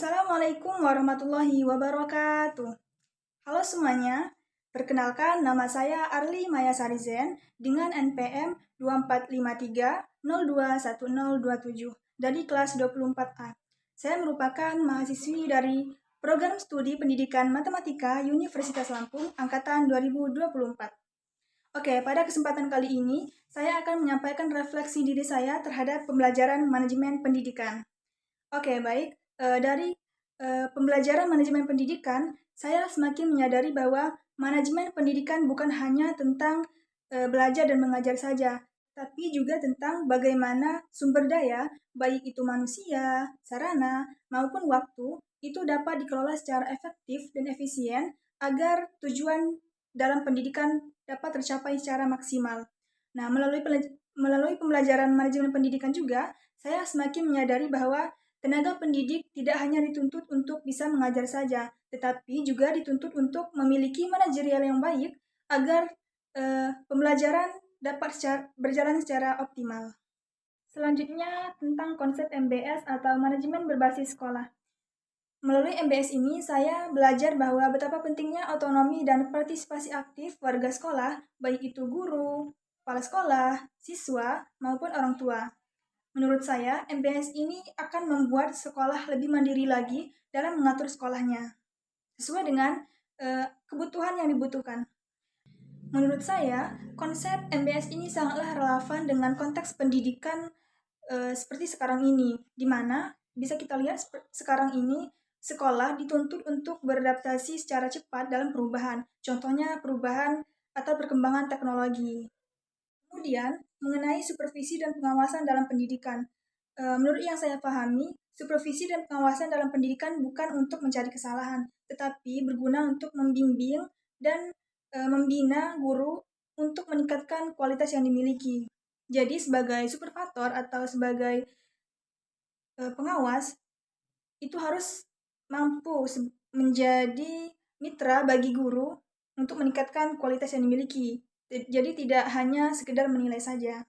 Assalamualaikum warahmatullahi wabarakatuh. Halo semuanya, perkenalkan nama saya Arli Maya Sarizen dengan NPM 2453021027 dari kelas 24A. Saya merupakan mahasiswi dari Program Studi Pendidikan Matematika Universitas Lampung Angkatan 2024. Oke, pada kesempatan kali ini saya akan menyampaikan refleksi diri saya terhadap pembelajaran manajemen pendidikan. Oke, baik. Dari pembelajaran manajemen pendidikan, saya semakin menyadari bahwa manajemen pendidikan bukan hanya tentang belajar dan mengajar saja, tapi juga tentang bagaimana sumber daya, baik itu manusia, sarana, maupun waktu, itu dapat dikelola secara efektif dan efisien agar tujuan dalam pendidikan dapat tercapai secara maksimal. Nah, melalui pembelajaran manajemen pendidikan juga, saya semakin menyadari bahwa tenaga pendidik tidak hanya dituntut untuk bisa mengajar saja, tetapi juga dituntut untuk memiliki manajerial yang baik agar pembelajaran dapat berjalan secara optimal. Selanjutnya tentang konsep MBS atau manajemen berbasis sekolah. Melalui MBS ini, saya belajar bahwa betapa pentingnya otonomi dan partisipasi aktif warga sekolah, baik itu guru, kepala sekolah, siswa, maupun orang tua. Menurut saya, MBS ini akan membuat sekolah lebih mandiri lagi dalam mengatur sekolahnya, sesuai dengan kebutuhan yang dibutuhkan. Menurut saya, konsep MBS ini sangatlah relevan dengan konteks pendidikan seperti sekarang ini, di mana bisa kita lihat sekarang ini sekolah dituntut untuk beradaptasi secara cepat dalam perubahan, contohnya perubahan atau perkembangan teknologi. Kemudian, mengenai supervisi dan pengawasan dalam pendidikan. Menurut yang saya pahami, supervisi dan pengawasan dalam pendidikan bukan untuk mencari kesalahan, tetapi berguna untuk membimbing dan membina guru untuk meningkatkan kualitas yang dimiliki. Jadi sebagai supervator atau sebagai pengawas, itu harus mampu menjadi mitra bagi guru untuk meningkatkan kualitas yang dimiliki. Jadi tidak hanya sekedar menilai saja.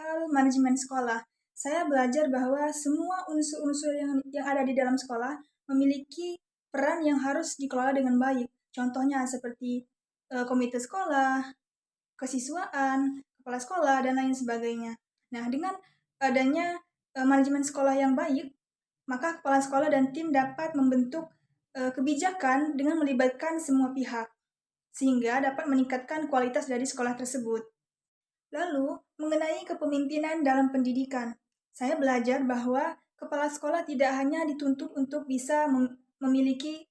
Hal manajemen sekolah. Saya belajar bahwa semua unsur-unsur yang ada di dalam sekolah memiliki peran yang harus dikelola dengan baik. Contohnya seperti komite sekolah, kesiswaan, kepala sekolah, dan lain sebagainya. Nah, dengan adanya manajemen sekolah yang baik, maka kepala sekolah dan tim dapat membentuk kebijakan dengan melibatkan semua pihak, sehingga dapat meningkatkan kualitas dari sekolah tersebut. Lalu, mengenai kepemimpinan dalam pendidikan, saya belajar bahwa kepala sekolah tidak hanya dituntut untuk bisa memiliki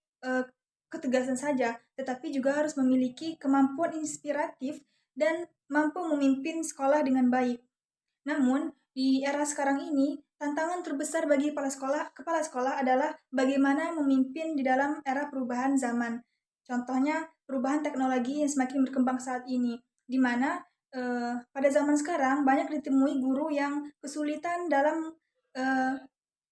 ketegasan saja, tetapi juga harus memiliki kemampuan inspiratif dan mampu memimpin sekolah dengan baik. Namun, di era sekarang ini, tantangan terbesar bagi kepala sekolah adalah bagaimana memimpin di dalam era perubahan zaman. Contohnya, perubahan teknologi yang semakin berkembang saat ini, di mana pada zaman sekarang banyak ditemui guru yang kesulitan dalam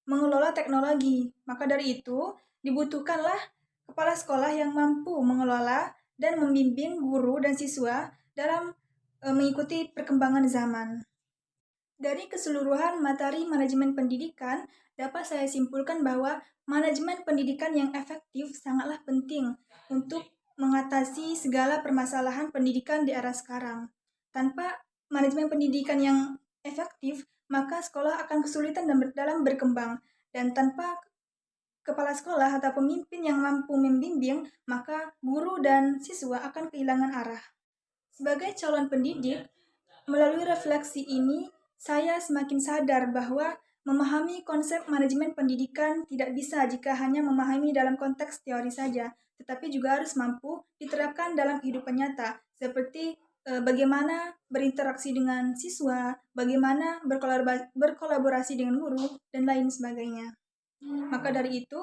mengelola teknologi. Maka dari itu, dibutuhkanlah kepala sekolah yang mampu mengelola dan membimbing guru dan siswa dalam mengikuti perkembangan zaman. Dari keseluruhan materi manajemen pendidikan, dapat saya simpulkan bahwa manajemen pendidikan yang efektif sangatlah penting untuk mengatasi segala permasalahan pendidikan di era sekarang. Tanpa manajemen pendidikan yang efektif, maka sekolah akan kesulitan dalam berkembang. Dan tanpa kepala sekolah atau pemimpin yang mampu membimbing, maka guru dan siswa akan kehilangan arah. Sebagai calon pendidik, melalui refleksi ini, saya semakin sadar bahwa memahami konsep manajemen pendidikan tidak bisa jika hanya memahami dalam konteks teori saja, tetapi juga harus mampu diterapkan dalam kehidupan nyata, seperti bagaimana berinteraksi dengan siswa, bagaimana berkolaborasi dengan guru, dan lain sebagainya. Maka dari itu,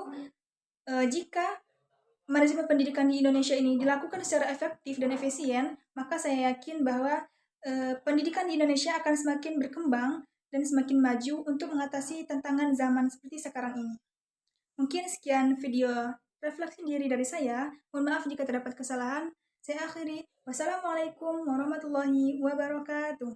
jika manajemen pendidikan di Indonesia ini dilakukan secara efektif dan efisien, maka saya yakin bahwa pendidikan di Indonesia akan semakin berkembang dan semakin maju untuk mengatasi tantangan zaman seperti sekarang ini. Mungkin sekian video refleksi diri dari saya. Mohon maaf jika terdapat kesalahan. Saya akhiri. Wassalamualaikum warahmatullahi wabarakatuh.